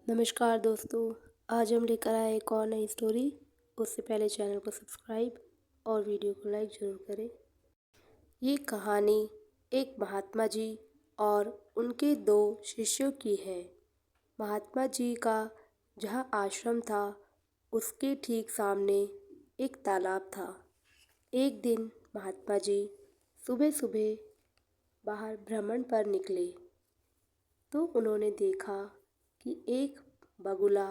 नमस्कार दोस्तों। आज हम लेकर आए एक और नई स्टोरी। उससे पहले चैनल को सब्सक्राइब और वीडियो को लाइक ज़रूर करें। ये कहानी एक महात्मा जी और उनके दो शिष्यों की है। महात्मा जी का जहाँ आश्रम था उसके ठीक सामने एक तालाब था। एक दिन महात्मा जी सुबह सुबह बाहर भ्रमण पर निकले तो उन्होंने देखा कि एक बगुला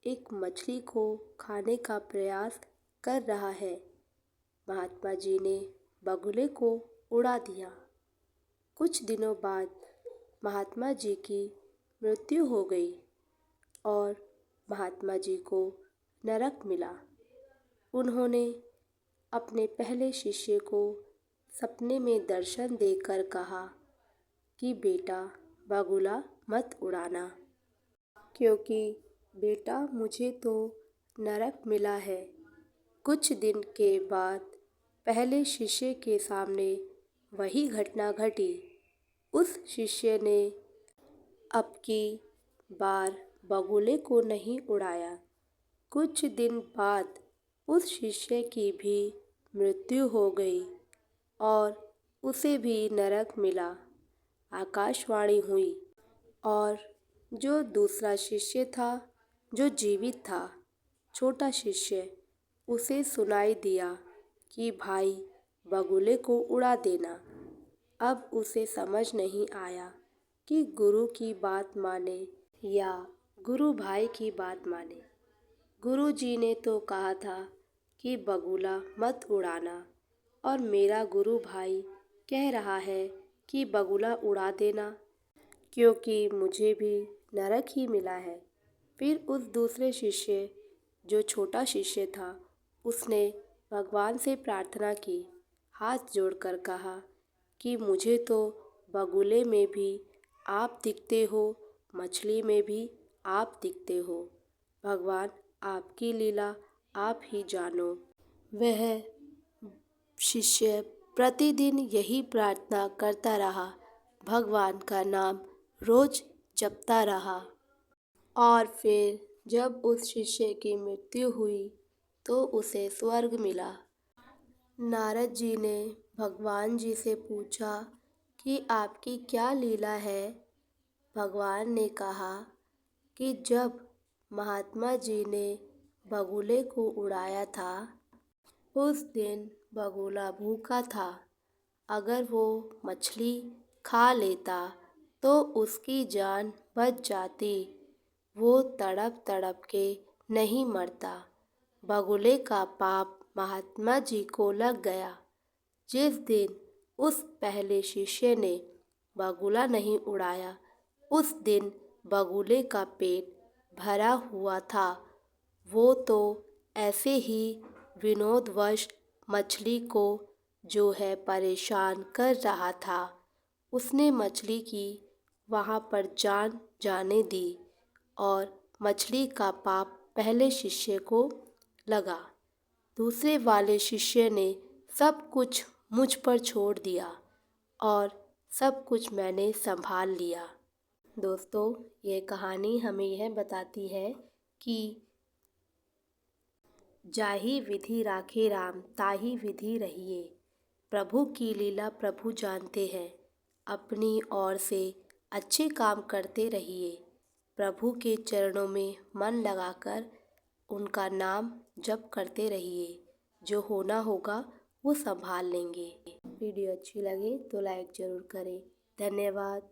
एक मछली को खाने का प्रयास कर रहा है। महात्मा जी ने बगुले को उड़ा दिया। कुछ दिनों बाद महात्मा जी की मृत्यु हो गई और महात्मा जी को नरक मिला। उन्होंने अपने पहले शिष्य को सपने में दर्शन देकर कहा कि बेटा बगुला मत उड़ाना, क्योंकि बेटा मुझे तो नरक मिला है। कुछ दिन के बाद पहले शिष्य के सामने वही घटना घटी। उस शिष्य ने अब की बार बगुले को नहीं उड़ाया। कुछ दिन बाद उस शिष्य की भी मृत्यु हो गई और उसे भी नरक मिला। आकाशवाणी हुई और जो दूसरा शिष्य था, जो जीवित था, छोटा शिष्य, उसे सुनाई दिया कि भाई बगुले को उड़ा देना। अब उसे समझ नहीं आया कि गुरु की बात माने या गुरु भाई की बात माने। गुरु जी ने तो कहा था कि बगुला मत उड़ाना और मेरा गुरु भाई कह रहा है कि बगुला उड़ा देना, क्योंकि मुझे भी नरक ही मिला है। फिर उस दूसरे शिष्य, जो छोटा शिष्य था, उसने भगवान से प्रार्थना की, हाथ जोड़कर कहा कि मुझे तो बगुले में भी आप दिखते हो, मछली में भी आप दिखते हो। भगवान आपकी लीला आप ही जानो। वह शिष्य प्रतिदिन यही प्रार्थना करता रहा, भगवान का नाम रोज जपता रहा। और फिर जब उस शिष्य की मृत्यु हुई तो उसे स्वर्ग मिला। नारद जी ने भगवान जी से पूछा कि आपकी क्या लीला है। भगवान ने कहा कि जब महात्मा जी ने बगुले को उड़ाया था, उस दिन बगुला भूखा था। अगर वो मछली खा लेता तो उसकी जान बच जाती। वो तड़प तड़प के नहीं मरता। बगुले का पाप महात्मा जी को लग गया। जिस दिन उस पहले शिष्य ने बगुला नहीं उड़ाया, उस दिन बगुले का पेट भरा हुआ था। वो तो ऐसे ही विनोदवश मछली को जो है परेशान कर रहा था। उसने मछली की वहाँ पर जान जाने दी और मछली का पाप पहले शिष्य को लगा। दूसरे वाले शिष्य ने सब कुछ मुझ पर छोड़ दिया और सब कुछ मैंने संभाल लिया। दोस्तों, ये कहानी हमें यह बताती है कि जाहि विधि राखे राम ताहि विधि रहिए। प्रभु की लीला प्रभु जानते हैं। अपनी ओर से अच्छे काम करते रहिए। प्रभु के चरणों में मन लगाकर उनका नाम जप करते रहिए। जो होना होगा वो संभाल लेंगे। वीडियो अच्छी लगे तो लाइक ज़रूर करें। धन्यवाद।